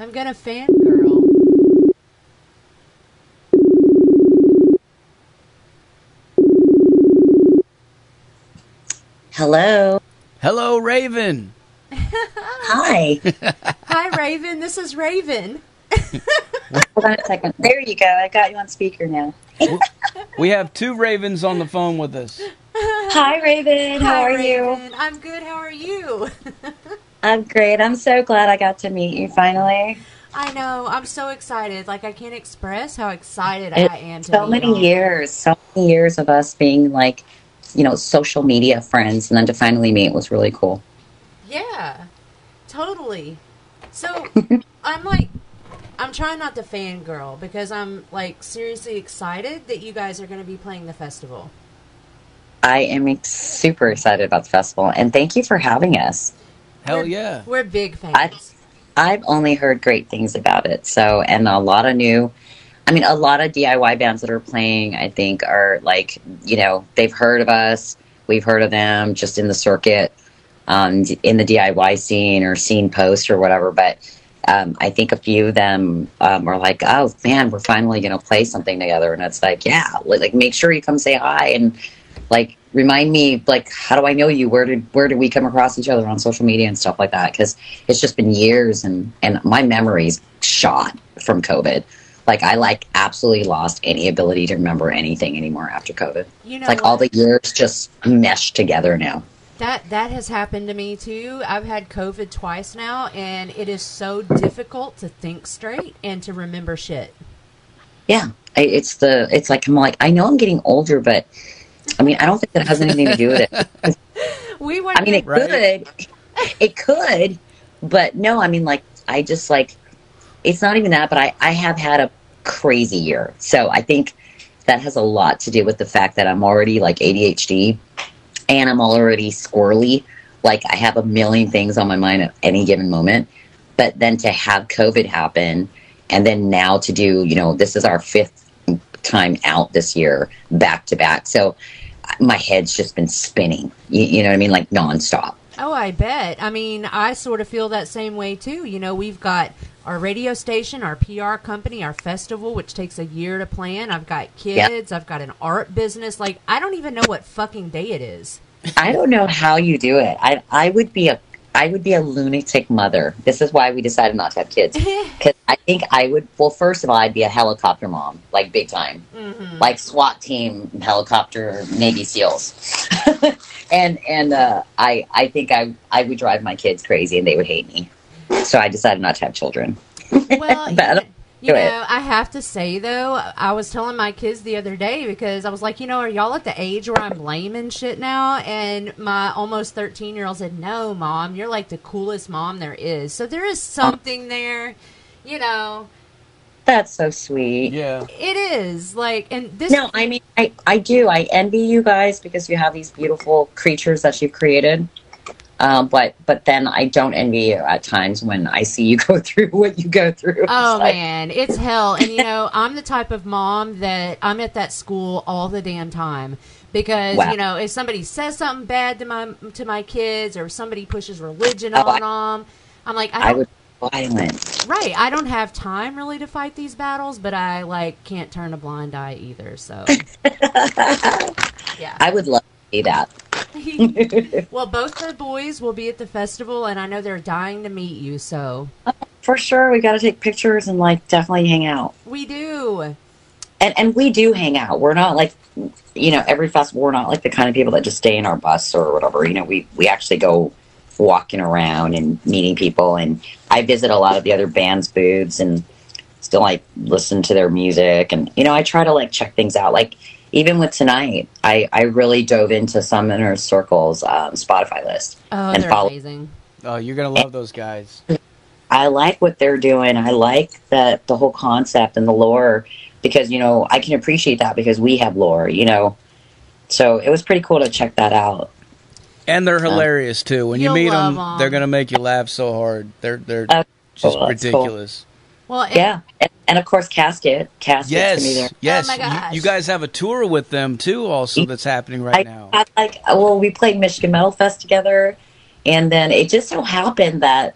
I'm gonna fangirl. Hello. Hello, Raven. Hi. Hi, Raven. This is Raven. Hold on a second. There you go. I got you on speaker now. We have two Ravens on the phone with us. Hi, Raven. How are you? I'm good. How are you? I'm great. I'm so glad I got to meet you finally. I know. I'm so excited. Like, I can't express how excited I am to so meet many years of us being like, social media friends, and then to finally meet was really cool. Yeah, totally. So I'm trying not to fangirl because I'm like seriously excited that you guys are going to be playing the festival. I am super excited about the festival, and thank you for having us. Hell yeah. We're big fans. I've only heard great things about it. So, and a lot of DIY bands that are playing, I think, are like, they've heard of us. We've heard of them just in the circuit, in the DIY scene or scene post or whatever. But I think a few of them are like, oh, man, we're finally going to play something together. And it's like, yeah, like make sure you come say hi and like remind me, like, how do I know you? Where did we come across each other on social media and stuff like that? Because it's just been years and my memory's shot from COVID. Like, I absolutely lost any ability to remember anything anymore after COVID. It's like all the years just meshed together now. That has happened to me too. I've had COVID twice now, and it is so difficult to think straight and to remember shit. Yeah, it's like I know I'm getting older, but I mean, I don't think that has anything to do with it. It could, but no. I mean, like, I just like. It's not even that, but I have had a crazy year. So I think that has a lot to do with the fact that I'm already like ADHD and I'm already squirrely. Like, I have a million things on my mind at any given moment. But then to have COVID happen and then now to do, this is our 5th time out this year back to back. So my head's just been spinning, you know what I mean? Like nonstop. Oh, I bet. I mean, I sort of feel that same way too. We've got our radio station, our PR company, our festival, which takes a year to plan. I've got kids. Yep. I've got an art business. Like, I don't even know what fucking day it is. I don't know how you do it. I would be a lunatic mother. This is why we decided not to have kids. Because I think I would, first of all, I'd be a helicopter mom, like big time. Mm-hmm. Like SWAT team, helicopter, Navy SEALs. and I think I would drive my kids crazy and they would hate me. So I decided not to have children. Well, I have to say, though, I was telling my kids the other day because I was like, are y'all at the age where I'm lame and shit now? And my almost 13-year-old said, no, Mom, you're like the coolest mom there is. So there is something there, That's so sweet. Yeah. It is. Like, and this. No, I mean, I do. I envy you guys because you have these beautiful creatures that you've created. But then I don't envy you at times when I see you go through what you go through. Oh, man, it's hell. And, I'm the type of mom that I'm at that school all the damn time. Because, if somebody says something bad to my kids or somebody pushes religion on them, I'm like, I would violent. Right. I don't have time really to fight these battles, but I, can't turn a blind eye either, so. Yeah. I would love to see that. Well, both the boys will be at the festival, and I know they're dying to meet you, so. For sure, we got to take pictures and, definitely hang out. We do. And we do hang out. We're not, every festival, we're not, the kind of people that just stay in our bus or whatever. We actually go walking around and meeting people, and I visit a lot of the other bands' booths and still, listen to their music. And, I try to, check things out. Even with tonight, I really dove into Summoner Circle's Spotify list. Oh, they're amazing. Oh, you're going to love those guys. I like what they're doing. I like the whole concept and the lore because, I can appreciate that because we have lore, So it was pretty cool to check that out. And they're hilarious, too. When you meet them, they're going to make you laugh so hard. They're just ridiculous. Cool. Well, yeah. And of course, Casket. Yes. Oh my gosh. You guys have a tour with them too, also that's happening right now. We played Michigan Metal Fest together, and then it just so happened that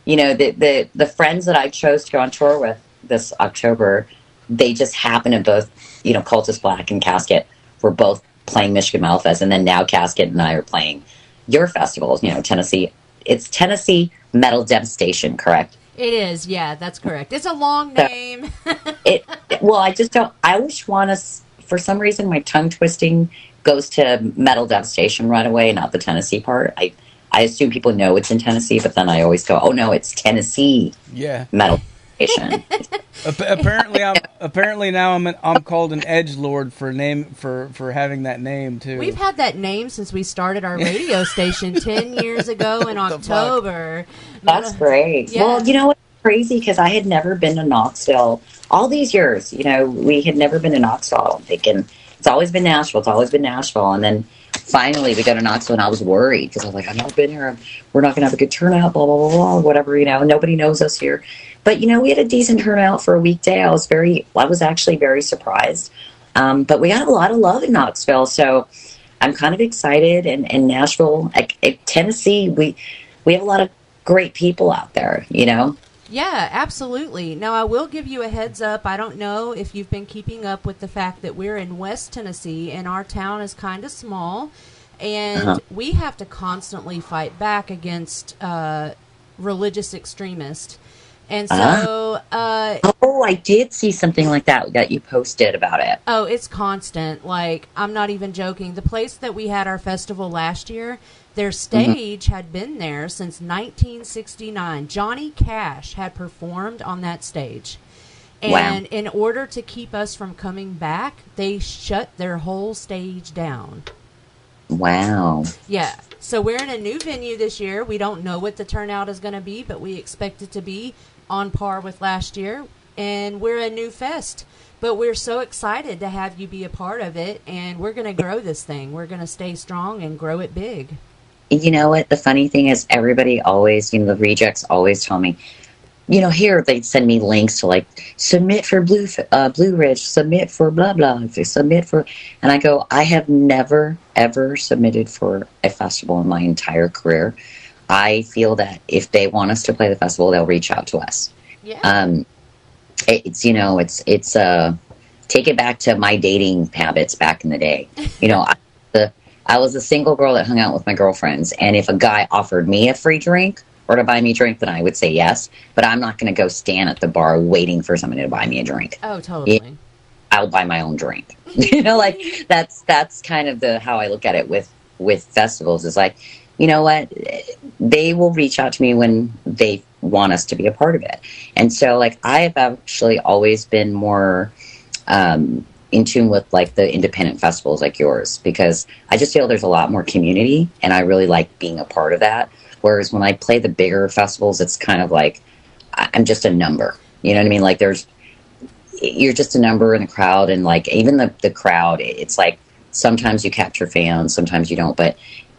you know, the friends that I chose to go on tour with this October, they just happen to both, you know, Cultist Black and Casket were both playing Michigan Metal Fest, and then now Casket and I are playing your festivals, you know, Tennessee. It's Tennessee Metal Devastation, correct? It is, yeah, that's correct. It's a long name. Well, I just don't, I always want to, for some reason, my tongue twisting goes to Metal Devastation right away, not the Tennessee part. I assume people know it's in Tennessee, but then I always go, oh no, it's Tennessee. Yeah. Metal Devastation. Apparently now I'm called an edgelord for having that name too. We've had that name since we started our radio station 10 years ago in October. That's great. Yeah. Well, you know what's crazy? Because I had never been to Knoxville all these years. You know, we had never been to Knoxville, I don't think. And it's always been Nashville. And then finally we go to Knoxville, and I was worried because I was like, I've never been here. We're not going to have a good turnout, blah, blah, blah, blah, whatever, you know. Nobody knows us here. But, you know, we had a decent turnout for a weekday. I was actually very surprised. But we got a lot of love in Knoxville. So I'm kind of excited. And Nashville, Tennessee, we have a lot of great people out there, you know. Yeah, absolutely. Now, I will give you a heads up. I don't know if you've been keeping up with the fact that we're in West Tennessee, and our town is kind of small, and we have to constantly fight back against religious extremists. And so... I did see something like that you posted about it. Oh, it's constant. Like, I'm not even joking. The place that we had our festival last year, their stage had been there since 1969. Johnny Cash had performed on that stage. And in order to keep us from coming back, they shut their whole stage down. Wow. Yeah. So we're in a new venue this year. We don't know what the turnout is going to be, but we expect it to be on par with last year. And we're a new fest. But we're so excited to have you be a part of it, and we're going to grow this thing. We're going to stay strong and grow it big. You know what? The funny thing is, everybody always, you know, the rejects always tell me, you know, here they send me links to like submit for Blue Ridge, submit for blah blah, submit for, and I go, I have never ever submitted for a festival in my entire career. I feel that if they want us to play the festival, they'll reach out to us. Yeah. It's you know, it's take it back to my dating habits back in the day. You know, I was a single girl that hung out with my girlfriends, and if a guy offered me a free drink or to buy me a drink, then I would say yes. But I'm not going to go stand at the bar waiting for somebody to buy me a drink. Oh, totally. Yeah, I'll buy my own drink. You know, like that's kind of how I look at it with festivals. Is like, you know what, they will reach out to me when they want us to be a part of it. And so, like, I have actually always been more in tune with like the independent festivals like yours, because I just feel there's a lot more community, and I really like being a part of that. Whereas when I play the bigger festivals, it's kind of like I'm just a number. You know what I mean? Like you're just a number in the crowd, and like even the crowd, it's like sometimes you capture fans, sometimes you don't, but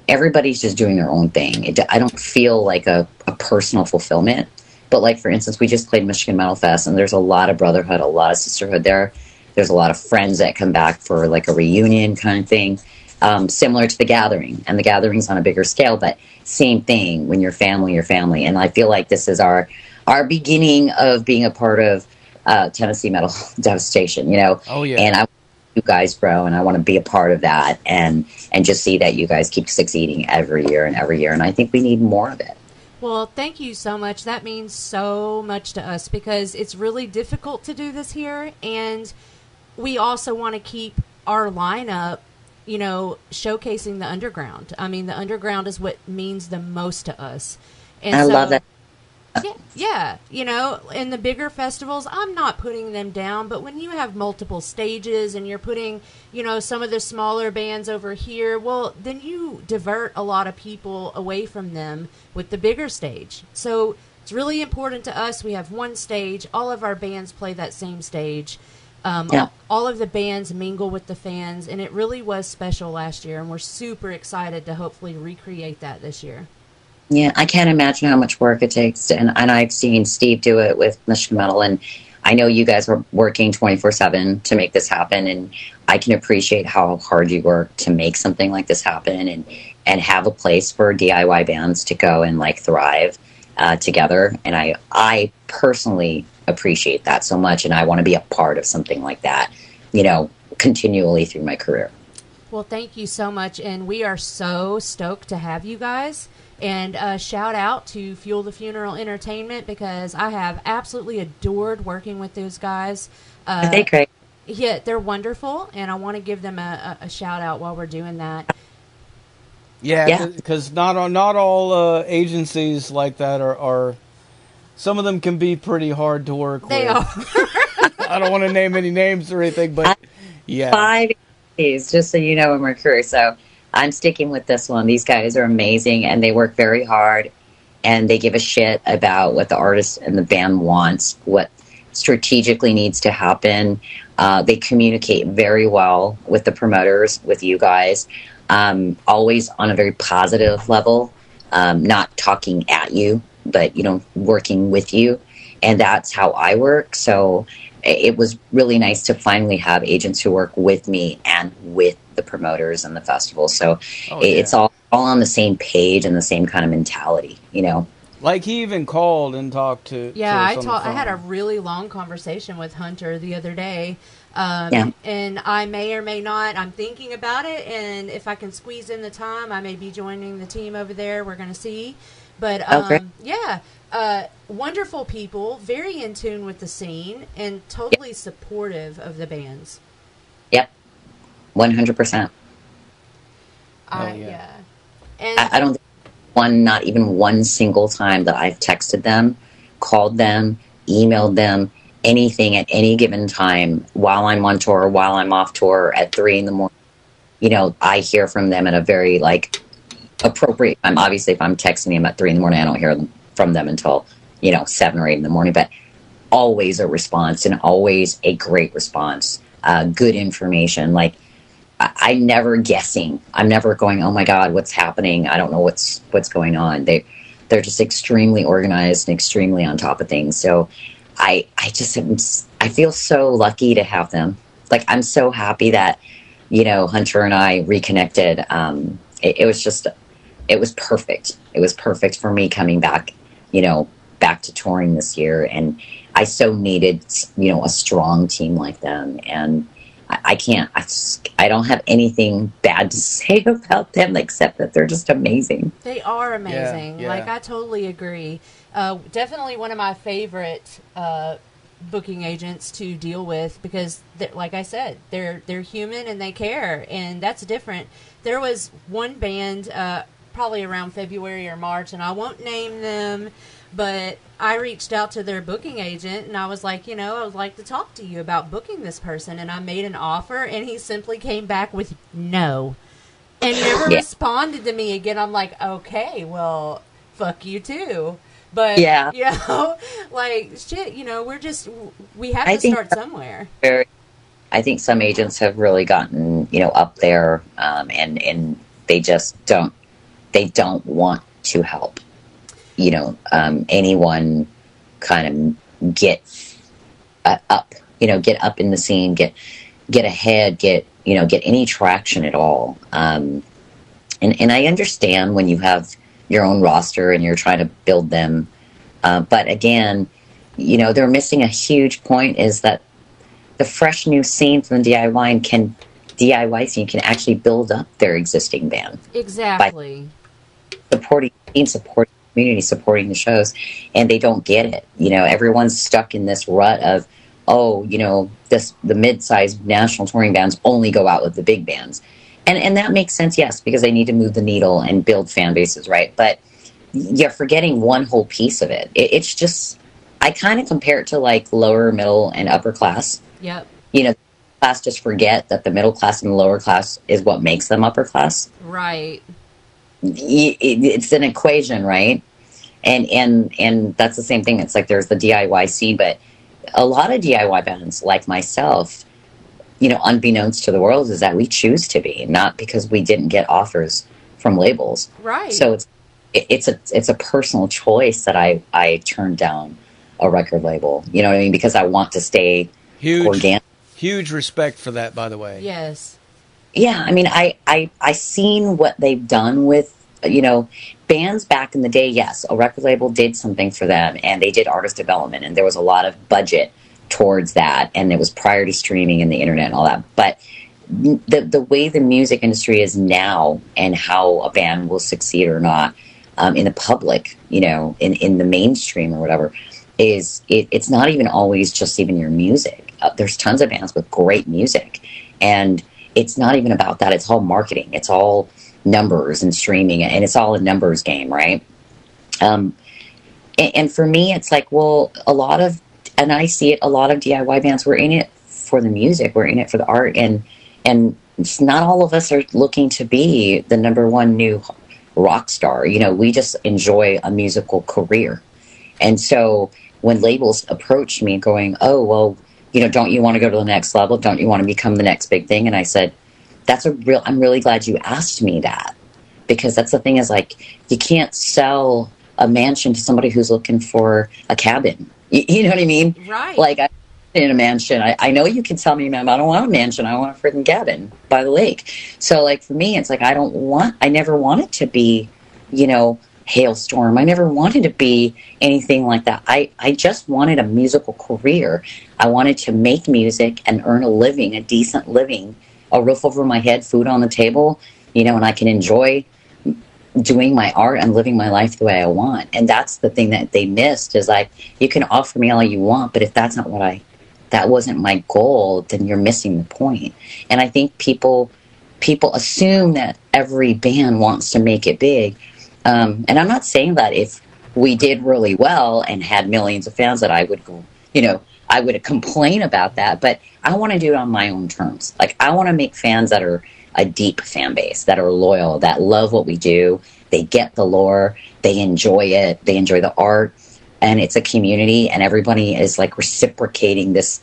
everybody's just doing their own thing. I don't feel like a personal fulfillment. But like, for instance, we just played Michigan Metal Fest, and there's a lot of brotherhood, a lot of sisterhood there. There's a lot of friends that come back for like a reunion kind of thing, similar to the Gathering. And the Gathering's on a bigger scale, but same thing. When you're family. And I feel like this is our beginning of being a part of Tennessee Metal Devastation, you know? Oh, yeah. And I want you guys grow, and I want to be a part of that, and just see that you guys keep succeeding every year. And I think we need more of it. Well, thank you so much. That means so much to us, because it's really difficult to do this here, and we also want to keep our lineup, you know, showcasing the underground. I mean, the underground is what means the most to us. And I love that. Yeah, you know, in the bigger festivals, I'm not putting them down, but when you have multiple stages and you're putting, you know, some of the smaller bands over here, well, then you divert a lot of people away from them with the bigger stage. So it's really important to us. We have one stage. All of our bands play that same stage. All of the bands mingle with the fans, and it really was special last year, and we're super excited to hopefully recreate that this year. Yeah, I can't imagine how much work it takes. And I've seen Steve do it with Michigan Metal, and I know you guys were working 24/7 to make this happen, and I can appreciate how hard you work to make something like this happen, and have a place for DIY bands to go and like thrive. together. And I personally appreciate that so much. And I want to be a part of something like that, continually through my career. Well, thank you so much. And we are so stoked to have you guys. And shout out to Fuel the Funeral Entertainment, because I have absolutely adored working with those guys. They're great. Yeah, they're wonderful, and I want to give them a shout out while we're doing that. Yeah, because not all agencies like that are. Some of them can be pretty hard to work with. They are. I don't want to name any names or anything, but yeah. 5 days, just so you know, in my career. So I'm sticking with this one. These guys are amazing, and they work very hard, and they give a shit about what the artist and the band wants, what strategically needs to happen. They communicate very well with the promoters, with you guys, always on a very positive level, not talking at you, but, working with you. And that's how I work. So it was really nice to finally have agents who work with me and with the promoters and the festival. So it's all on the same page and the same kind of mentality, Like he even called and talked to. Yeah, I had a really long conversation with Hunter the other day. And I may or may not, I'm thinking about it, and if I can squeeze in the time, I may be joining the team over there. We're going to see. But, wonderful people, very in tune with the scene, and totally supportive of the bands. Yep, 100%. And I don't think not even one single time that I've texted them, called them, emailed them, anything at any given time while I'm on tour, while I'm off tour at 3 a.m. I hear from them at a very appropriate time. Obviously, if I'm texting them at 3 a.m, I don't hear from them until 7 or 8 a.m. But always a response, and always a great response. Good information. I'm never guessing. I'm never going, oh my God, what's happening? I don't know what's going on. They're just extremely organized and extremely on top of things. So I feel so lucky to have them. I'm so happy that, Hunter and I reconnected. It was perfect. It was perfect for me coming back, back to touring this year. And I so needed, a strong team like them. And I don't have anything bad to say about them except that they're just amazing. They are amazing. Yeah. I totally agree. Definitely one of my favorite booking agents to deal with, because like I said, they're human and they care, and that's different. There was one band probably around February or March, and I won't name them, but I reached out to their booking agent, and I was like, I would like to talk to you about booking this person. And I made an offer, and he simply came back with no. And never responded to me again. I'm like, okay, well, fuck you too. But, shit, we have to start somewhere. I think some agents have really gotten, up there, and they just don't want to help. Anyone kind of get up, get up in the scene, get ahead, get any traction at all. And I understand when you have your own roster and you're trying to build them. But again, they're missing a huge point, is that the fresh new scene from the DIY scene can actually build up their existing band. Exactly. By supporting community, supporting the shows, and they don't get it. Everyone's stuck in this rut of, the mid-sized national touring bands only go out with the big bands. And that makes sense, yes, because they need to move the needle and build fan bases, right? But you're forgetting one whole piece of it. It's just, I kind of compare it to lower, middle, and upper class. Yep. Class just forget that the middle class and the lower class is what makes them upper class. Right. It's an equation, right? And that's the same thing. It's there's the DIY scene, but a lot of DIY bands like myself, unbeknownst to the world, is that we choose to be, not because we didn't get offers from labels. Right. So it's a personal choice that I turned down a record label. You know what I mean? Because I want to stay organic. Huge respect for that, by the way. Yes. Yeah, I mean, I seen what they've done with you know, bands back in the day, yes, a record label did something for them, and they did artist development, and there was a lot of budget towards that, and it was prior to streaming and the internet and all that. But the way the music industry is now, and how a band will succeed or not in the public, you know, in the mainstream or whatever, is it's not even always just even your music. There's tons of bands with great music, and it's not even about that. It's all marketing. It's all numbers and streaming, and it's all a numbers game, right? And for me, it's like, well, and I see it, a lot of DIY bands, we're in it for the music, we're in it for the art, and it's not all of us are looking to be the number one new rock star. You know, we just enjoy a musical career. And so when labels approached me going, oh, well, you know, don't you want to go to the next level? Don't you want to become the next big thing? And I said, I'm really glad you asked me that, because that's the thing, is like, you can't sell a mansion to somebody who's looking for a cabin. You know what I mean? Right. Like, I'm in a mansion. I know you can tell me, ma'am, I don't want a mansion. I want a freaking cabin by the lake. So like, for me, it's like, I never wanted to be, you know, Hailstorm. I never wanted to be anything like that. I just wanted a musical career. I wanted to make music and earn a living, a decent living, a roof over my head, food on the table, you know, and I can enjoy doing my art and living my life the way I want. And that's the thing that they missed, is like, you can offer me all you want, but if that's not that wasn't my goal, then you're missing the point. And I think people assume that every band wants to make it big. And I'm not saying that if we did really well and had millions of fans that I would go, you know, I would complain about that, but I want to do it on my own terms. Like, I want to make fans that are a deep fan base, that are loyal, that love what we do. They get the lore, they enjoy it, they enjoy the art, and it's a community, and everybody is like reciprocating this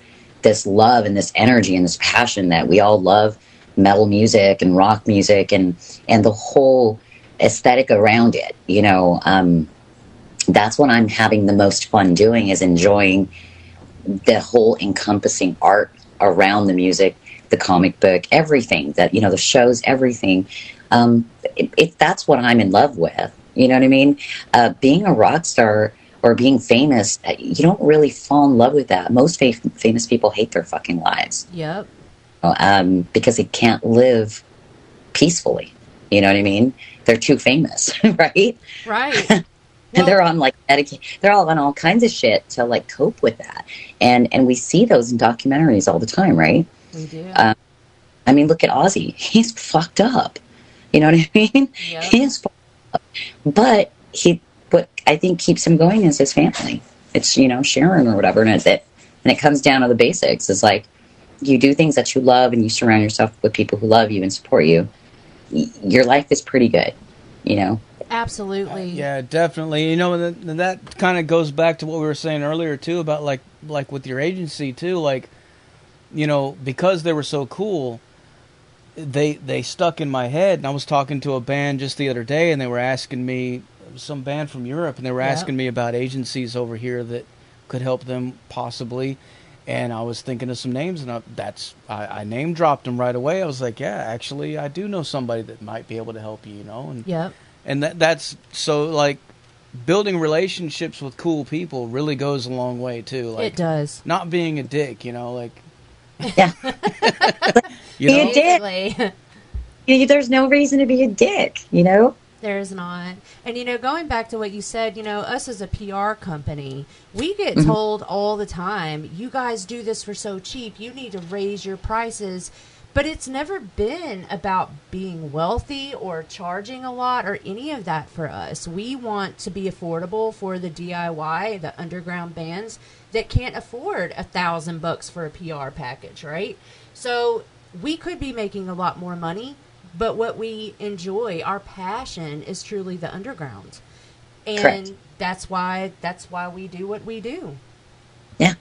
love and this energy and this passion that we all love metal music and rock music and the whole aesthetic around it. You know, that's what I'm having the most fun doing, is enjoying the whole encompassing art around the music, the comic book, everything that, you know, the shows, everything. That's what I'm in love with. You know what I mean? Being a rock star or being famous, you don't really fall in love with that. Most famous people hate their fucking lives. Yep. Because they can't live peacefully. You know what I mean? They're too famous, right? Right. And they're on like they're all on all kinds of shit to like cope with that. And we see those in documentaries all the time, right? We do. I mean, look at Ozzy. He's fucked up. You know what I mean? Yep. He is fucked up. But what I think keeps him going is his family. It's, you know, Sharon or whatever, and it's it. And it comes down to the basics. It's like, you do things that you love and you surround yourself with people who love you and support you. Your life is pretty good, you know? Absolutely. Yeah, definitely. You know, that kind of goes back to what we were saying earlier, too, about like with your agency, too. Like, you know, because they were so cool, they stuck in my head. And I was talking to a band just the other day, and they were asking me, some band from Europe, and they were asking me about agencies over here that could help them possibly. And I was thinking of some names, and I name dropped them right away. I was like, yeah, actually, I do know somebody that might be able to help you, you know? And, and that's so, like, building relationships with cool people really goes a long way, too. Like, it does. Not being a dick, you know, like... Yeah. You know? Be a dick. There's no reason to be a dick, you know? There's not. And, you know, going back to what you said, you know, us as a PR company, we get told all the time, you guys do this for so cheap, you need to raise your prices. But it's never been about being wealthy or charging a lot or any of that for us. We want to be affordable for the DIY, the underground bands that can't afford $1,000 for a PR package, right? So we could be making a lot more money, but what we enjoy, our passion, is truly the underground. And correct. that's why we do what we do. Yeah.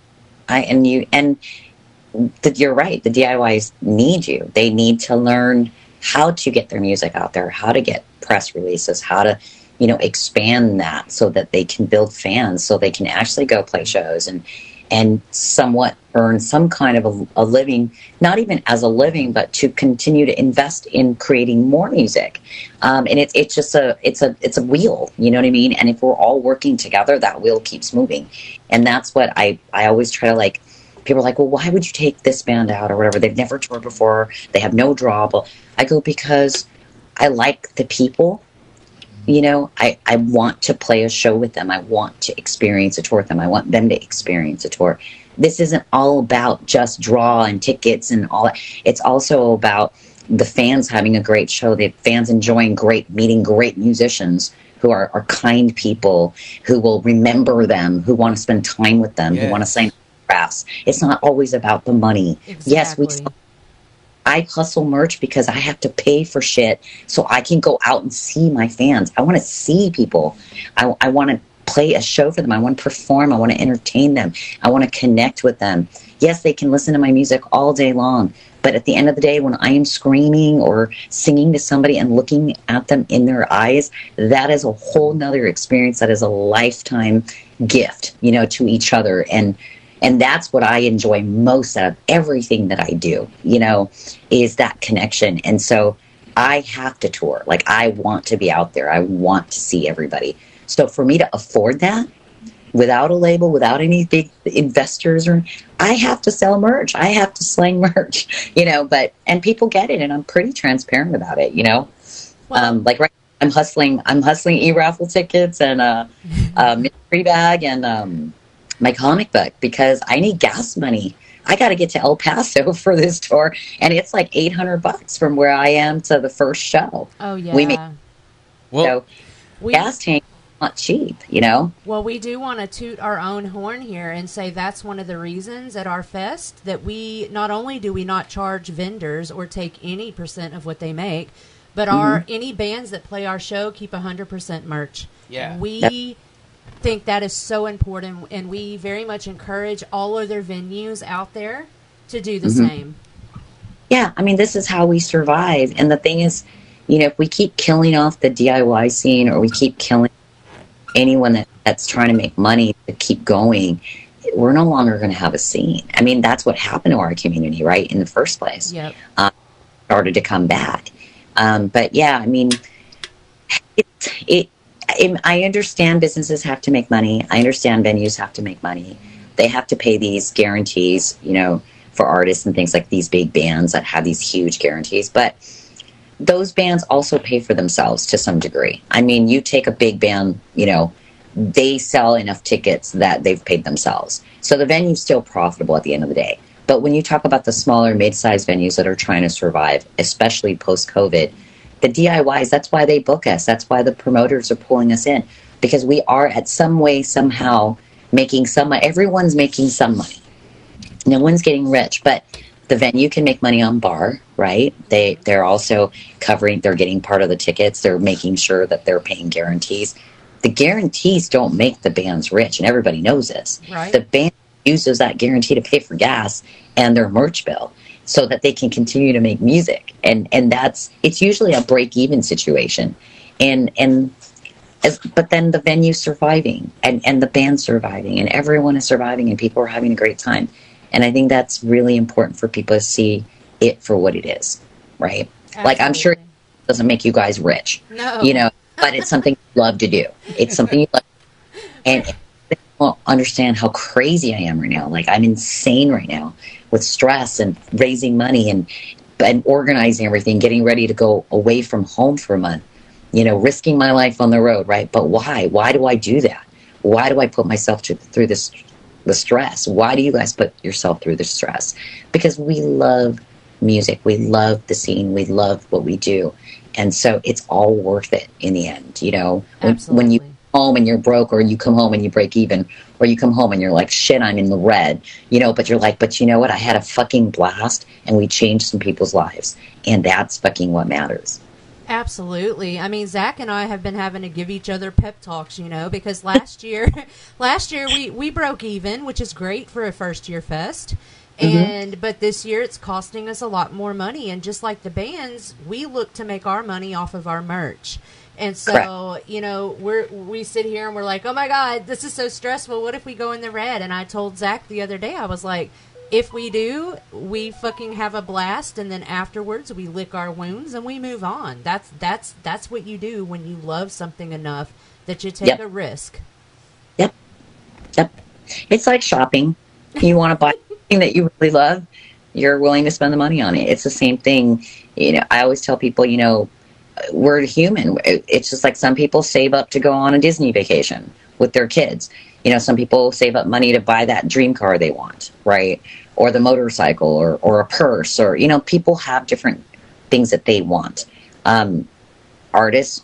You're right. The DIYs need you. They need to learn how to get their music out there, how to get press releases, how to, you know, expand that so that they can build fans, so they can actually go play shows and somewhat earn some kind of a living, not even as a living, but to continue to invest in creating more music. And it's just it's a wheel, you know what I mean? And if we're all working together, that wheel keeps moving. And that's what I always try to, like, people are like, well, why would you take this band out or whatever? They've never toured before. They have no draw. But I go, because I like the people. You know, I want to play a show with them. I want to experience a tour with them. I want them to experience a tour. This isn't all about just draw and tickets and all that. It's also about the fans having a great show, the fans enjoying meeting great musicians who are kind people, who will remember them, who want to spend time with them, who want to sign autographs. It's not always about the money. Exactly. Yes, I hustle merch because I have to pay for shit so I can go out and see my fans. I want to see people. I want to play a show for them. I want to perform. I want to entertain them. I want to connect with them. Yes, they can listen to my music all day long, but at the end of the day, when I am screaming or singing to somebody and looking at them in their eyes, that is a whole nother experience. That is a lifetime gift, you know, to each other. And that's what I enjoy most out of everything that I do, you know, is that connection. And so I have to tour. Like, I want to be out there. I want to see everybody. So for me to afford that without a label, without any big investors, I have to sell merch. I have to slang merch, you know, and people get it. And I'm pretty transparent about it, you know. Well, like right now, I'm hustling e-raffle tickets and mystery bag and my comic book, because I need gas money. I got to get to El Paso for this tour, and it's like $800 from where I am to the first show. Oh yeah. Gas tank is not cheap, you know. Well, we do want to toot our own horn here and say that's one of the reasons at our fest that we not only do we not charge vendors or take any percent of what they make, but any bands that play our show keep 100% merch. Yeah. We think that is so important, and we very much encourage all other venues out there to do the same. Yeah, I mean, this is how we survive. And the thing is, you know, if we keep killing off the DIY scene, or we keep killing anyone that's trying to make money to keep going, we're no longer going to have a scene. I mean, that's what happened to our community, right, in the first place. Yep. Started to come back. But yeah, I mean, I understand businesses have to make money. I understand venues have to make money. They have to pay these guarantees, you know, for artists and things like these big bands that have these huge guarantees. But those bands also pay for themselves to some degree. I mean, you take a big band, you know, they sell enough tickets that they've paid themselves. So the venue's still profitable at the end of the day. But when you talk about the smaller, mid-sized venues that are trying to survive, especially post-COVID, the DIYs, that's why they book us. That's why the promoters are pulling us in, because we are at some way, somehow making some money. Everyone's making some money. No one's getting rich, but the venue can make money on bar, right? They're also they're getting part of the tickets. They're making sure that they're paying guarantees. The guarantees don't make the bands rich, and everybody knows this. Right. The band uses that guarantee to pay for gas and their merch bill, so that they can continue to make music. And it's usually a break-even situation. But then the venue's surviving, and the band's surviving, and everyone is surviving, and people are having a great time. And I think that's really important for people to see it for what it is, right? Absolutely. Like, I'm sure it doesn't make you guys rich, you know, but it's something you love to do. It's something you love. And I don't understand how crazy I am right now. Like, I'm insane right now with stress and raising money and organizing everything, getting ready to go away from home for a month, you know, risking my life on the road, right? But why? Why do I do that? Why do I put myself through the stress? Why do you guys put yourself through the stress? Because we love music. We love the scene. We love what we do. And so it's all worth it in the end, you know? When you home and you're broke, or you come home and you break even, or you come home and you're like, shit, I'm in the red, you know, but you're like, but you know what? I had a fucking blast, and we changed some people's lives, and that's fucking what matters. Absolutely. I mean, Zach and I have been having to give each other pep talks, you know, because last year we broke even, which is great for a first year fest. But this year it's costing us a lot more money, and just like the bands, we look to make our money off of our merch. And so, you know, we sit here and we're like, oh my God, this is so stressful. What if we go in the red? And I told Zach the other day, I was like, if we do, we fucking have a blast, and then afterwards we lick our wounds and we move on. That's what you do when you love something enough that you take a risk. Yep. It's like shopping. You want to buy something that you really love, you're willing to spend the money on it. It's the same thing. You know, I always tell people, you know, we're human. It's just like some people save up to go on a Disney vacation with their kids. You know, some people save up money to buy that dream car they want, right? Or the motorcycle, or a purse, or, you know, people have different things that they want. Artists,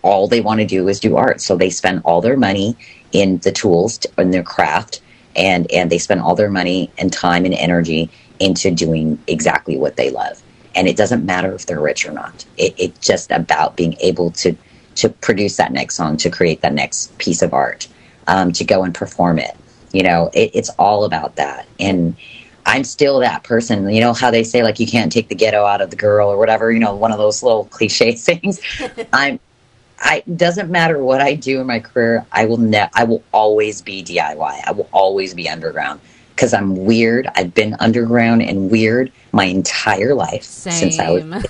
all they want to do is do art. So they spend all their money in the tools in their craft, and they spend all their money and time and energy into doing exactly what they love. And it doesn't matter if they're rich or not. It's just about being able to produce that next song, to create that next piece of art, to go and perform it. You know, it's all about that. And I'm still that person. You know how they say, like, you can't take the ghetto out of the girl or whatever, you know, one of those little cliche things. Doesn't matter what I do in my career, I will always be DIY. I will always be underground, because I'm weird. I've been underground and weird my entire life. Since I was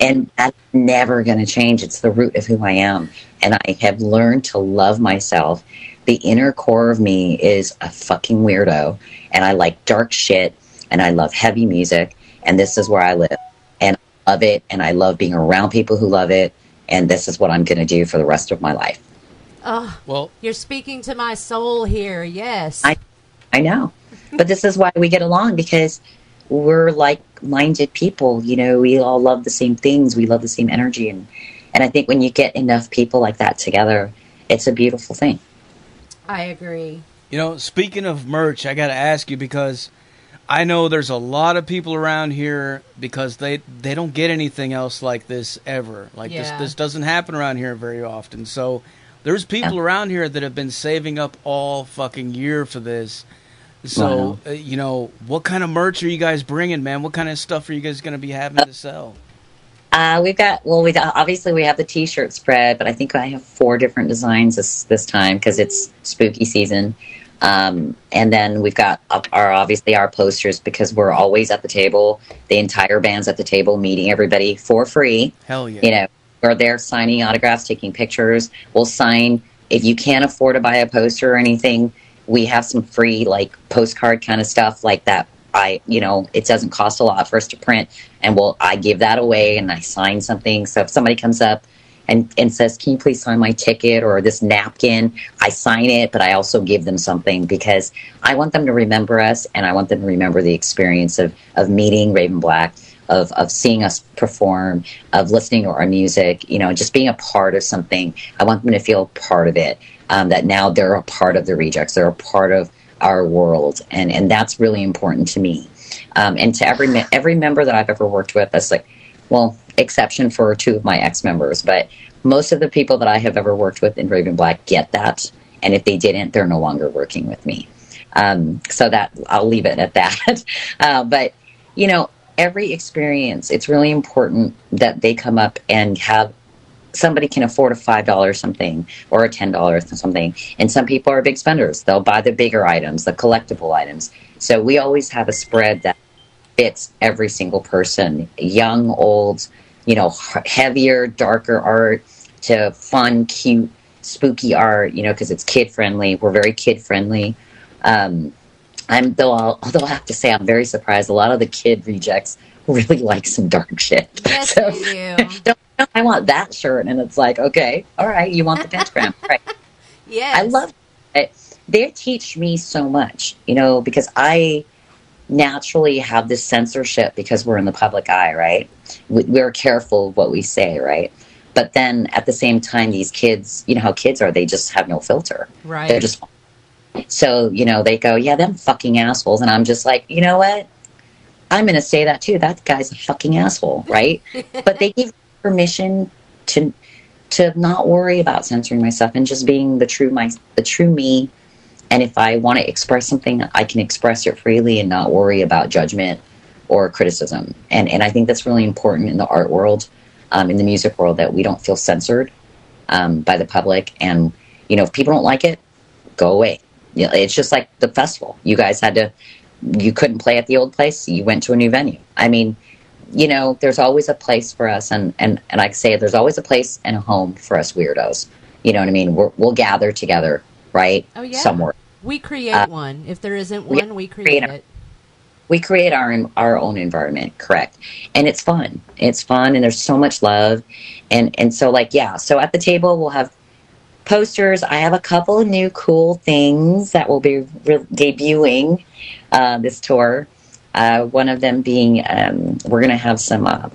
and that's never going to change. It's the root of who I am. And I have learned to love myself. The inner core of me is a fucking weirdo, and I like dark shit, and I love heavy music, and this is where I live, and I love it, and I love being around people who love it, and this is what I'm going to do for the rest of my life. Oh, well, you're speaking to my soul here. Yes, I know, but this is why we get along, because we're like-minded people. You know, we all love the same things. We love the same energy, and I think when you get enough people like that together, it's a beautiful thing. I agree. You know, speaking of merch, I got to ask you, because I know there's a lot of people around here, because they don't get anything else like this ever. Like, this doesn't happen around here very often. So there's people around here that have been saving up all fucking year for this. So, you know, what kind of merch are you guys bringing, man? What kind of stuff are you guys going to be having to sell? We obviously we have the T-shirt spread, but I think I have 4 different designs this time, because it's spooky season. And then we've got our posters, because we're always at the table. The entire band's at the table, meeting everybody for free. Hell yeah! You know, we're there signing autographs, taking pictures. We'll sign if you can't afford to buy a poster or anything. We have some free, like, postcard kind of stuff like that. It doesn't cost a lot for us to print, and I give that away, and I sign something. So if somebody comes up and says, can you please sign my ticket or this napkin, I sign it, but I also give them something, because I want them to remember us, and I want them to remember the experience of meeting Raven Black, of seeing us perform, of listening to our music, you know, just being a part of something. I want them to feel part of it, that now they're a part of the Rejects. They're a part of our world, and that's really important to me. And to every member that I've ever worked with, that's like, well, exception for 2 of my ex-members, but most of the people that I have ever worked with in Raven Black get that, and if they didn't, they're no longer working with me. So that I'll leave it at that. But, you know, every experience, it's really important that they come up and have somebody can afford a $5 something or a $10 something. And some people are big spenders. They'll buy the bigger items, the collectible items. So we always have a spread that fits every single person, young, old, you know, heavier, darker art to fun, cute, spooky art, you know, because it's kid friendly. We're very kid friendly. Although I have to say, I'm very surprised. A lot of the kid rejects really like some dark shit. Yes, so, they do. I want that shirt, and it's like, okay, all right, you want the pentagram, right? Yes, I love it. They teach me so much, you know, because I naturally have this censorship because we're in the public eye, right? We're careful of what we say, right? But then at the same time, these kids, you know how kids are, they just have no filter. Right. They're just, so, you know, they go, yeah, them fucking assholes. And I'm just like, you know what? I'm going to say that too. That guy's a fucking asshole, right? But they give permission to not worry about censoring myself and just being the true me. And if I want to express something, I can express it freely and not worry about judgment or criticism. And I think that's really important in the art world. in the music world, that we don't feel censored by the public. And, if people don't like it, go away. It's just like the festival. You guys you couldn't play at the old place. You went to a new venue. I mean, there's always a place for us. And I say there's always a place and a home for us weirdos. You know what I mean? We'll gather together, right? Oh, yeah. Somewhere. We create one. If there isn't one, we create it. We create our own environment, correct? And it's fun. It's fun, and there's so much love. And so, so at the table, we'll have posters. I have a couple of new cool things that will be debuting this tour. One of them being, we're going to have some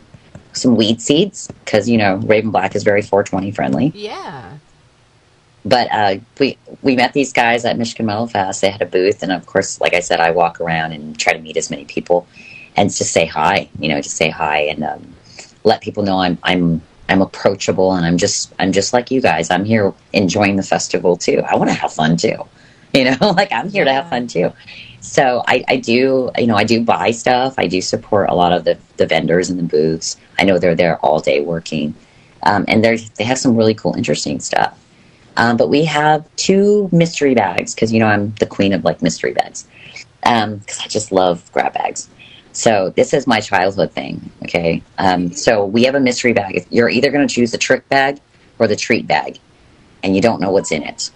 weed seeds, because, Raven Black is very 420 friendly. Yeah. But we met these guys at Michigan Metal Fest. They had a booth, and of course, like I said, I walk around and try to meet as many people, and just say hi. Just say hi and let people know I'm approachable, and I'm just like you guys. I'm here enjoying the festival too. I want to have fun too. I'm here to have fun too. So I do buy stuff. I do support a lot of the vendors in the booths. I know they're there all day working, and they have some really cool, interesting stuff. But we have 2 mystery bags, because, I'm the queen of, mystery bags. Because I just love grab bags. So this is my childhood thing, okay? So we have a mystery bag. You're either going to choose the trick bag or the treat bag, and you don't know what's in it.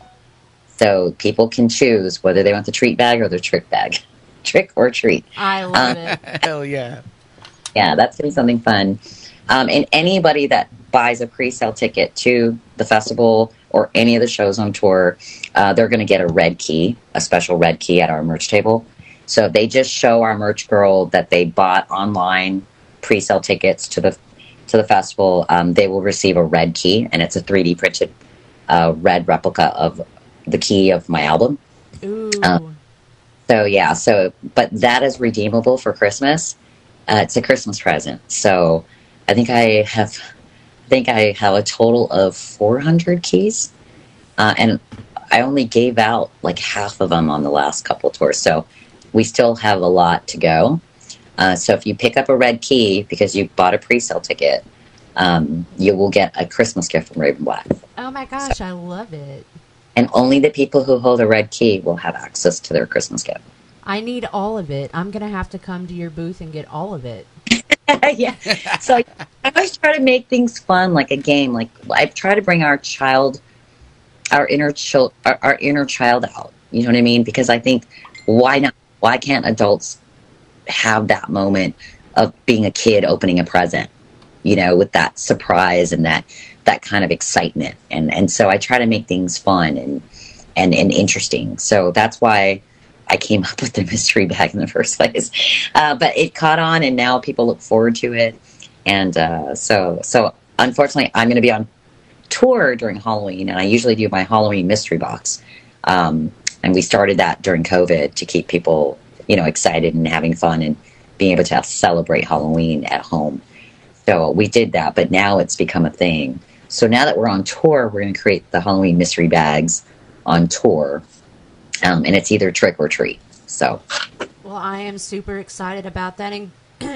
So people can choose whether they want the treat bag or the trick bag. Trick or treat. I love it. Hell yeah. Yeah, that's going to be something fun. And anybody that buys a pre-sale ticket to the festival or any of the shows on tour, they're going to get a special red key at our merch table. So if they just show our merch girl that they bought online pre-sale tickets to the festival, they will receive a red key, and it's a 3D printed red replica of the key of my album. Ooh. But that is redeemable for Christmas. It's a Christmas present. So I think I have a total of 400 keys, and I only gave out half of them on the last couple tours. So we still have a lot to go. So if you pick up a red key because you bought a pre-sale ticket, you will get a Christmas gift from Raven Black. Oh my gosh, I love it. And only the people who hold a red key will have access to their Christmas gift. I need all of it. I'm going to have to come to your booth and get all of it. Yeah. So I always try to make things fun, like a game. I try to bring our inner child out. You know what I mean? Because I think, why not? Why can't adults have that moment of being a kid opening a present? With that surprise and that kind of excitement. And so I try to make things fun and interesting. So that's why I came up with the mystery bag in the first place. But it caught on, and now people look forward to it. And so unfortunately, I'm going to be on tour during Halloween, and I usually do my Halloween mystery box. And we started that during COVID to keep people, excited and having fun and being able to celebrate Halloween at home. So we did that, but now it's become a thing. So now that we're on tour, we're going to create the Halloween mystery bags on tour. And it's either trick or treat. So, well, I am super excited about that. And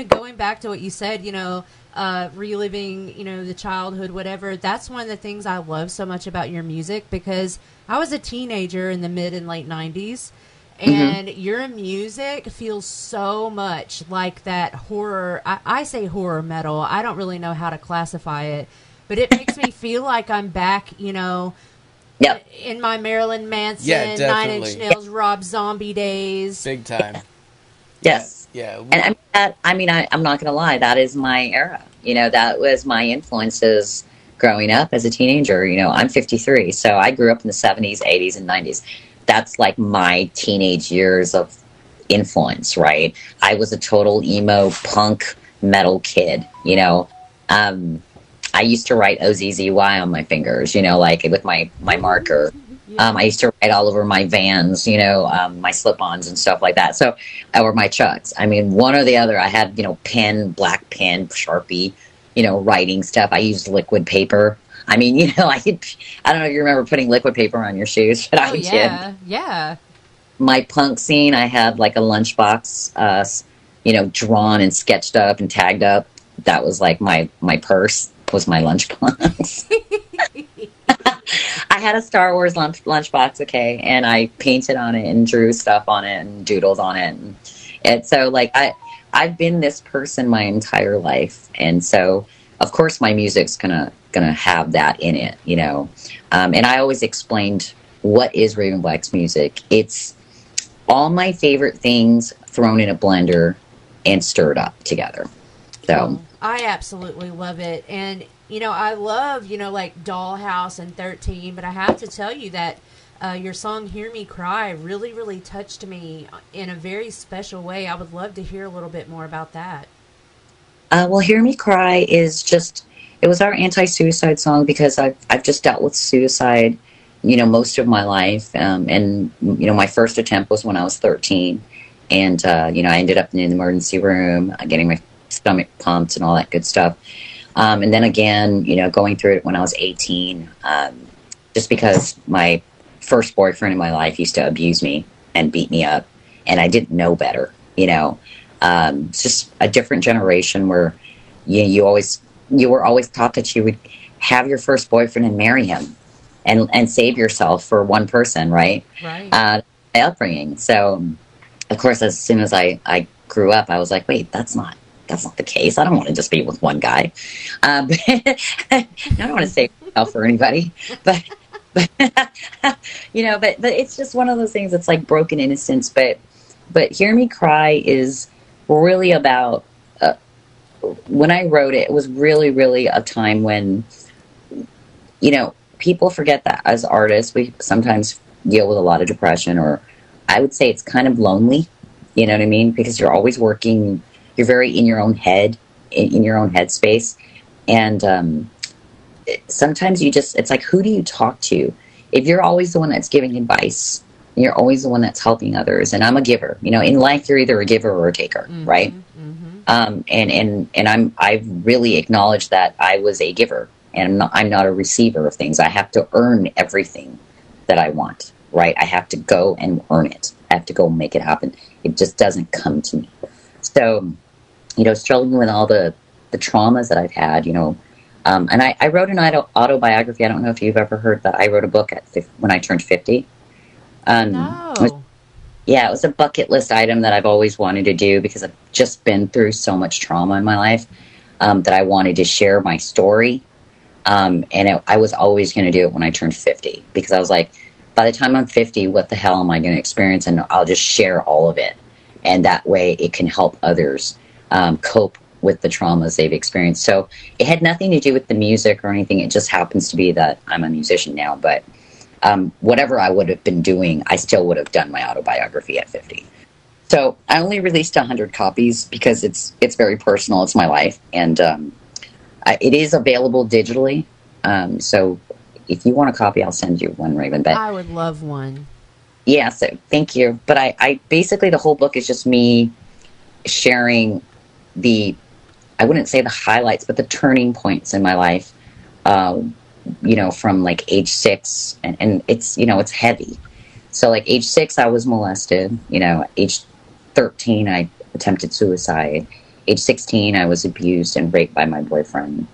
going back to what you said, reliving, the childhood, whatever. That's one of the things I love so much about your music, because I was a teenager in the mid and late 90s. And your music feels so much like that horror. I say horror metal. I don't really know how to classify it, but it makes me feel like I'm back, Yep. in my Marilyn Manson, 9 Inch Nails, Rob Zombie days. Big time. Yes. Yeah. And I'm not going to lie. That is my era. That was my influences growing up as a teenager. I'm 53, so I grew up in the 70s, 80s, and 90s. That's my teenage years of influence, right? I was a total emo punk metal kid, I used to write OZZY on my fingers, with my marker. I used to write all over my Vans, my slip-ons and stuff like that. So, or my Chucks. One or the other. I had, black pen, Sharpie, writing stuff. I used liquid paper. I don't know if you remember putting liquid paper on your shoes, but I did. Yeah. My punk scene, I had a lunchbox, drawn and sketched up and tagged up. That was my purse. was my lunchbox. I had a Star Wars lunchbox, okay, and I painted on it and drew stuff on it and doodled on it. And so, like, I've been this person my entire life, and so of course my music's gonna have that in it, you know. And I always explained what is Raven Black's music. It's all my favorite things thrown in a blender and stirred up together. So I absolutely love it. And you know, I love, you know, like Dollhouse and 13, but I have to tell you that your song Hear Me Cry really, really touched me in a very special way. I would love to hear a little bit more about that. Well, Hear Me Cry is just, it was our anti-suicide song because I've just dealt with suicide, you know, most of my life. And, you know, my first attempt was when I was 13. And, you know, I ended up in an emergency room, getting my stomach pumped and all that good stuff. And then again, you know, going through it when I was 18, just because my first boyfriend in my life used to abuse me and beat me up, and I didn't know better, you know. It's just a different generation where you were always taught that you would have your first boyfriend and marry him and save yourself for one person, right? Right. My upbringing. So, of course, as soon as I grew up, I was like, wait, that's not the case. I don't want to just be with one guy. I don't want to save myself for anybody. But you know, but it's just one of those things that's like broken innocence. But Hear Me Cry is really about, when I wrote it, it was really, really a time when, you know, people forget that as artists, we sometimes deal with a lot of depression, or I would say it's kind of lonely, you know what I mean? Because you're always working, you're very in your own head, in your own headspace. And sometimes it's like, who do you talk to? If you're always the one that's giving advice, you're always the one that's helping others. And I'm a giver. You know, in life, you're either a giver or a taker, right? Mm-hmm. And I've really acknowledged that I was a giver, and I'm not a receiver of things. I have to earn everything that I want, right? I have to go and earn it. I have to go make it happen. It just doesn't come to me. So, you know, struggling with all the traumas that I've had, you know, and I wrote an autobiography. I don't know if you've ever heard that. I wrote a book when I turned 50. No. It was a bucket list item that I've always wanted to do because I've just been through so much trauma in my life, that I wanted to share my story. I was always going to do it when I turned 50 because I was like, by the time I'm 50, what the hell am I going to experience? And I'll just share all of it. And that way it can help others cope with the traumas they've experienced. So it had nothing to do with the music or anything. It just happens to be that I'm a musician now. But whatever I would have been doing, I still would have done my autobiography at 50. So I only released 100 copies because it's very personal. It's my life. And it is available digitally. So if you want a copy, I'll send you one, Raven. But I would love one. Yeah, so thank you. But I basically, the whole book is just me sharing I wouldn't say the highlights, but the turning points in my life, you know, from like age 6, and it's, you know, it's heavy. So like age 6, I was molested, you know, age 13, I attempted suicide. Age 16, I was abused and raped by my boyfriend.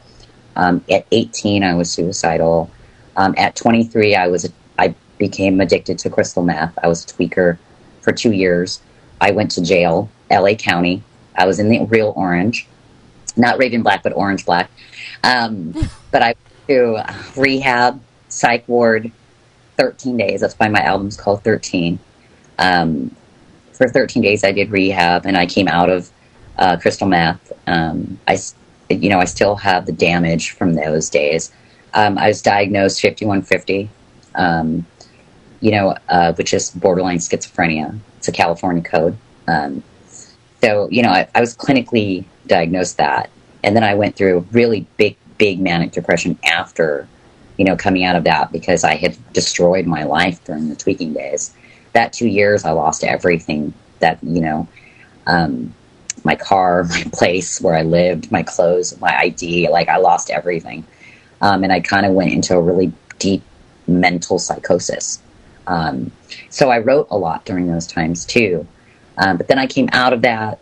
At 18, I was suicidal. At 23, I became addicted to crystal meth. I was a tweaker for 2 years. I went to jail, LA County. I was in the real orange, not Raven Black, but orange black. But I went to rehab, psych ward, 13 days. That's why my album's called 13. For 13 days, I did rehab, and I came out of crystal meth. I still have the damage from those days. I was diagnosed 5150, which is borderline schizophrenia. It's a California code. So, you know, I was clinically diagnosed that. And then I went through really big manic depression after, you know, coming out of that because I had destroyed my life during the tweaking days. That 2 years, I lost everything that, you know, my car, my place where I lived, my clothes, my ID, like I lost everything. And I kind of went into a really deep mental psychosis. So I wrote a lot during those times too. But then I came out of that,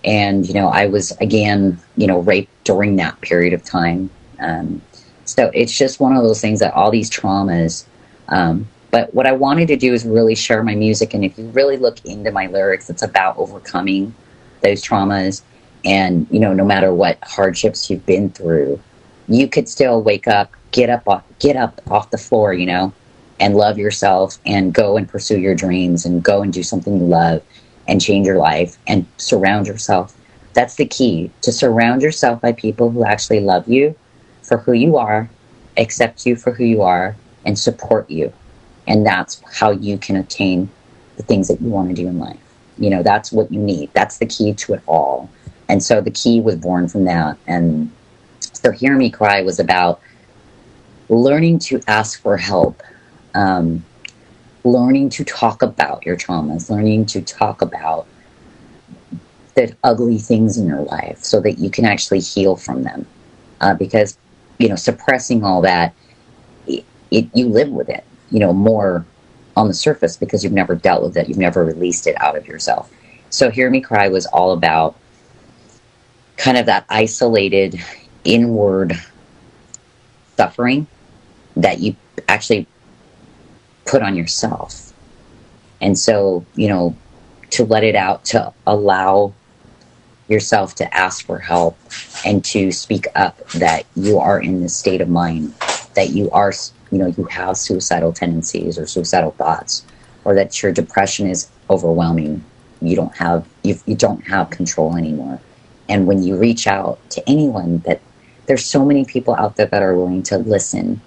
and, you know, I was again, you know, raped during that period of time. So it's just one of those things that all these traumas, but what I wanted to do is really share my music. And if you really look into my lyrics, it's about overcoming those traumas. And, you know, no matter what hardships you've been through, you could still wake up, get up off the floor, you know, and love yourself and go and pursue your dreams and go and do something you love and change your life and surround yourself. That's the key, to surround yourself by people who actually love you for who you are, accept you for who you are, and support you. And that's how you can attain the things that you want to do in life. You know, that's what you need. That's the key to it all. And so the key was born from that. And so Hear Me Cry was about learning to ask for help, learning to talk about your traumas, learning to talk about the ugly things in your life so that you can actually heal from them. Because, you know, suppressing all that, you live with it, you know, more on the surface because you've never dealt with it. You've never released it out of yourself. So Hear Me Cry was all about kind of that isolated inward suffering that you actually put on yourself. And so, you know, to let it out, to allow yourself to ask for help and to speak up that you are in this state of mind, that you are, you know, you have suicidal tendencies or suicidal thoughts, or that your depression is overwhelming. You don't have control anymore. And when you reach out to anyone, that there's so many people out there that are willing to listen.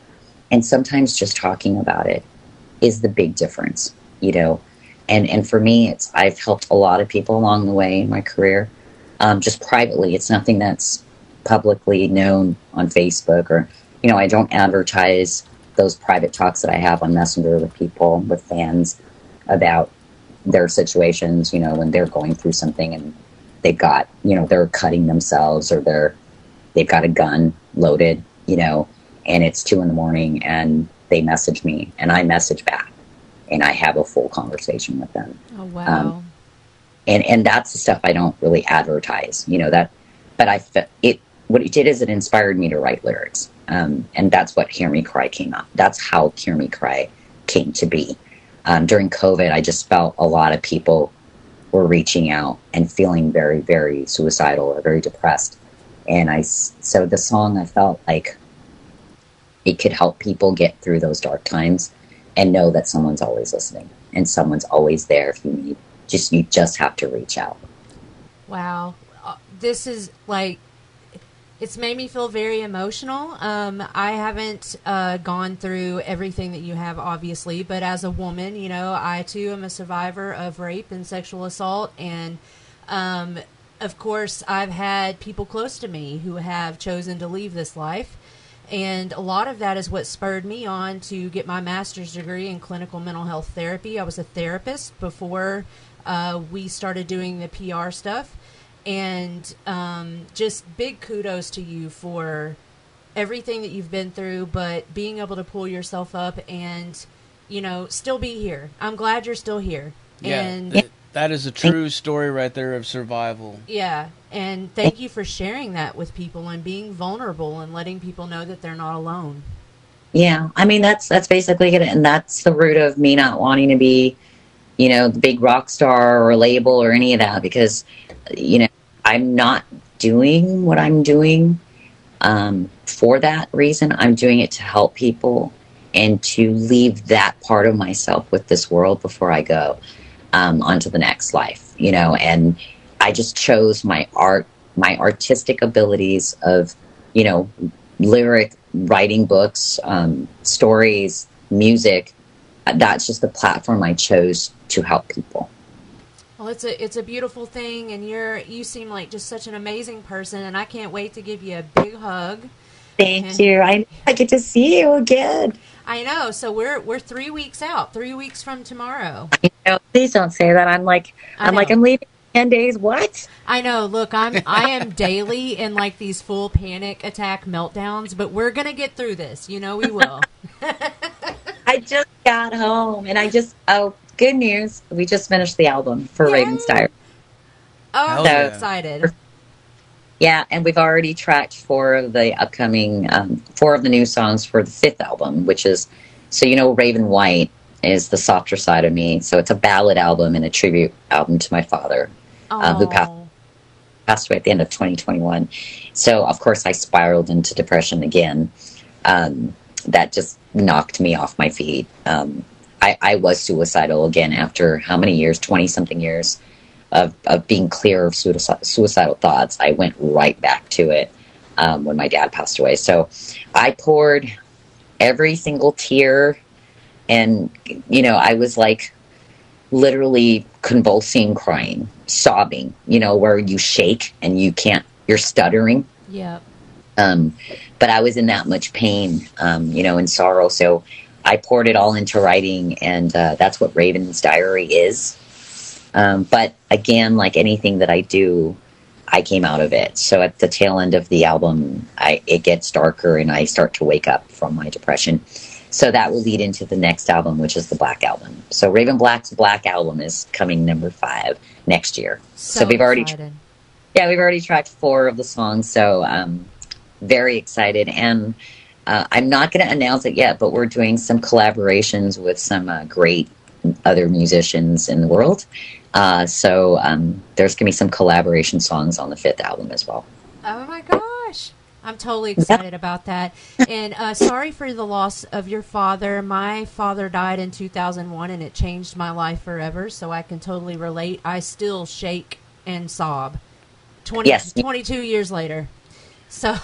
And sometimes just talking about it is the big difference, you know. And for me, I've helped a lot of people along the way in my career, just privately. It's nothing that's publicly known on Facebook, or, you know, I don't advertise those private talks that I have on Messenger with people, with fans, about their situations, you know, when they're going through something and they've got, you know, they're cutting themselves, or they've got a gun loaded, you know, and it's 2 a.m. and they message me and I message back and I have a full conversation with them. Oh, wow. And that's the stuff I don't really advertise, you know, that, but what it did is it inspired me to write lyrics. And that's what Hear Me Cry came out. That's how Hear Me Cry came to be. During COVID, I just felt a lot of people were reaching out and feeling very, very suicidal or very depressed. And so the song, I felt like it could help people get through those dark times and know that someone's always listening and someone's always there if you need. You just have to reach out. Wow. This is like, it's made me feel very emotional. I haven't gone through everything that you have, obviously, but as a woman, you know, I too am a survivor of rape and sexual assault. And of course, I've had people close to me who have chosen to leave this life. And a lot of that is what spurred me on to get my master's degree in clinical mental health therapy. I was a therapist before we started doing the PR stuff. And just big kudos to you for everything that you've been through, but being able to pull yourself up and, you know, still be here. I'm glad you're still here. Yeah, And that is a true story right there of survival. yeah, and thank you for sharing that with people and being vulnerable and letting people know that they're not alone. Yeah, I mean, that's basically it. And that's the root of me not wanting to be, you know, the big rock star or label or any of that, because, you know, I'm not doing what I'm doing for that reason. I'm doing it to help people and to leave that part of myself with this world before I go onto the next life, you know. And I just chose my artistic abilities of, you know, lyric, writing books, stories, music. That's just the platform I chose to help people. Well, it's a beautiful thing, and you seem like just such an amazing person, and I can't wait to give you a big hug. Thank you. I get to see you again. I know. So we're 3 weeks out. 3 weeks from tomorrow. I know. Please don't say that. I'm leaving 10 days. What? I know. Look, I am daily in like these full panic attack meltdowns, but we're gonna get through this. You know, we will. I just got home, and good news. We just finished the album for Yay. Raven's Diary. Oh, I'm so excited. Yeah, and we've already tracked 4 of the upcoming, 4 of the new songs for the 5th album, which is, so Raven White is the softer side of me. So it's a ballad album and a tribute album to my father, who passed away at the end of 2021. So, of course, I spiraled into depression again. That just knocked me off my feet. I was suicidal again after how many years? 20-something years of being clear of suicidal thoughts. I went right back to it when my dad passed away. So I poured every single tear, and, I was like literally convulsing, crying, sobbing, where you shake and you're stuttering. Yeah. But I was in that much pain, and sorrow. So I poured it all into writing, and that's what Raven's Diary is. But again, like anything that I do, I came out of it. So at the tail end of the album, it gets darker, and I start to wake up from my depression. So that will lead into the next album, which is the Black Album. So Raven Black's Black Album is coming number 5 next year. So we've already, we've already tracked 4 of the songs. So very excited, and I'm not going to announce it yet, but we're doing some collaborations with some great other musicians in the world. So there's going to be some collaboration songs on the 5th album as well. Oh my gosh. I'm totally excited about that. And sorry for the loss of your father. My father died in 2001, and it changed my life forever, so I can totally relate. I still shake and sob 22 years later. So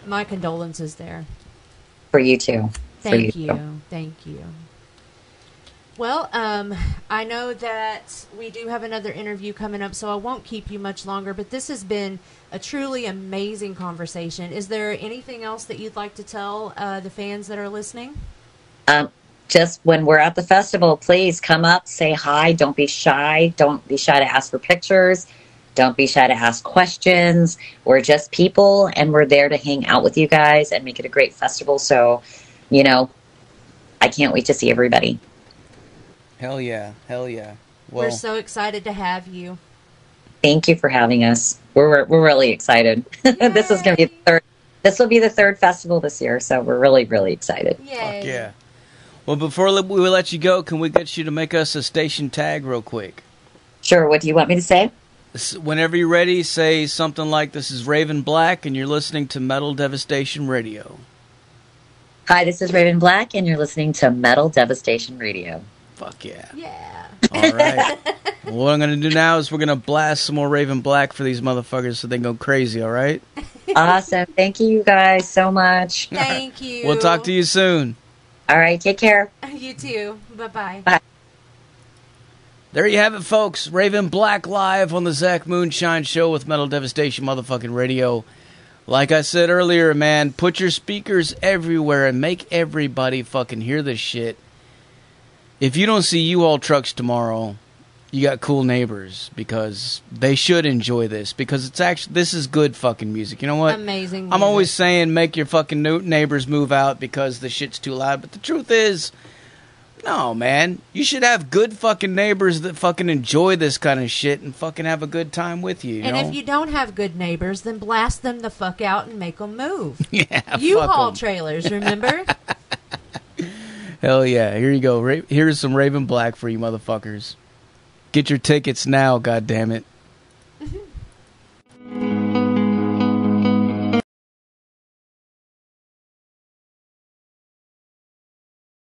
my condolences there. For you too. Thank you. Thank you. Well, I know that we do have another interview coming up, so I won't keep you much longer, but this has been a truly amazing conversation. Is there anything else that you'd like to tell the fans that are listening? Just when we're at the festival, please come up, say hi. Don't be shy. Don't be shy to ask for pictures. Don't be shy to ask questions. We're just people, and we're there to hang out with you guys and make it a great festival. So, I can't wait to see everybody. Hell yeah. Hell yeah. Well, we're so excited to have you. Thank you for having us. We're really excited. This is going to be this will be the 3rd festival this year, so we're really, really excited. Yay. Fuck yeah. Well, before we let you go, can we get you to make us a station tag real quick? Sure. What do you want me to say? Whenever you're ready, say something like, "This is Raven Black, and you're listening to Metal Devastation Radio." Hi, this is Raven Black, and you're listening to Metal Devastation Radio. Fuck yeah. Yeah. All right. Well, what I'm going to do now is we're going to blast some more Raven Black for these motherfuckers so they can go crazy, all right? Awesome. Thank you guys so much. Thank you. We'll talk to you soon. All right. Take care. You too. Bye-bye. Bye. There you have it, folks. Raven Black live on the Zach Moonshine Show with Metal Devastation motherfucking radio. Like I said earlier, man, put your speakers everywhere and make everybody fucking hear this shit. If you don't see U-Haul trucks tomorrow, you got cool neighbors, because they should enjoy this, because this is good fucking music. You know what? Amazing music. I'm always saying make your fucking neighbors move out because the shit's too loud, but the truth is, no, man. You should have good fucking neighbors that fucking enjoy this kind of shit and fucking have a good time with you, and if you don't have good neighbors, then blast them the fuck out and make them move. Yeah, U-Haul trailers, remember? Hell yeah. Here you go. Here's some Raven Black for you motherfuckers. Get your tickets now, goddammit.